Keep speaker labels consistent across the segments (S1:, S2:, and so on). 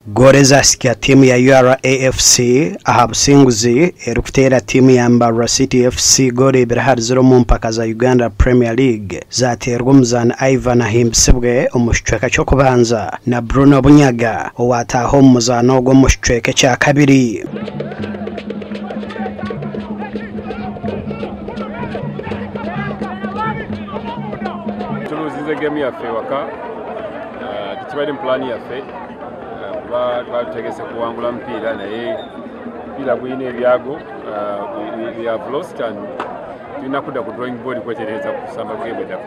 S1: Gore zaskia timu ya URAFC aha Businguzi erukutera timu ya Mbarara City FC gore ibirahari zero mu mpaka za Uganda Premier League zaterwa umuzana Ivan Ahimbisibwe umushweka cyo kubanza na Bruno Bunyaga wataho umuzano go mushweka cya kabiri.
S2: Turuzize game ya fewaka kitibali plan ya fe bategese kuwangula mpira naye mpira gwine ebyago we have lost and tunakuda ku drawing board kwetereza kusamba game da.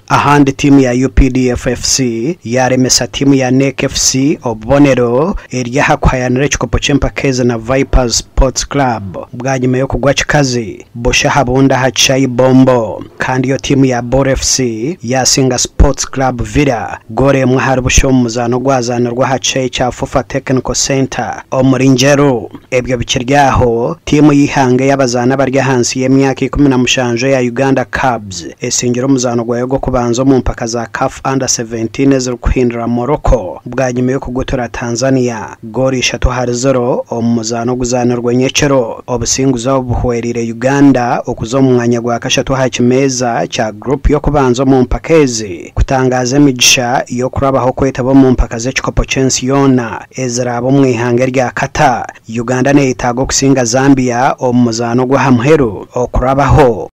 S1: Ahandi timu ya UPDF FC yaremesa timu ya NEC FC obonero eryahakwayana chikopo chempakeza na Vipers Sports Club bwanyuma yo kugwa chikazi bosha habunda hachayi bombo kandi yo timu ya Bor FC yasinga Sports Club Villa gore mwahari busho muzano gwazana rwa hachayi cha Fufa Technical Center omurinjero ebyo bikiryaho timu yihange yabazana barya hansi y'emyaka 17 ya Uganda Cubs esingiro muzano gwayo kubanza mu mpaka za CAF Under 17 ziri kuhindura Morocco bwanyuma yo kugotora Tanzania gori 3-0 omuzano guzanirwa nyekero obusinguza obuhwerire Uganda okuzo mu mwanya gwa kashatu hakimeza cha group yo kubanza mu mpakezi kutangaza imigisha yo kurabaho kwetabo mu mpaka ze chikopo chance yona ezrabo mu ihange rya kata Uganda ne itago kusinga Zambia omuzano gwa hamheru okurabaho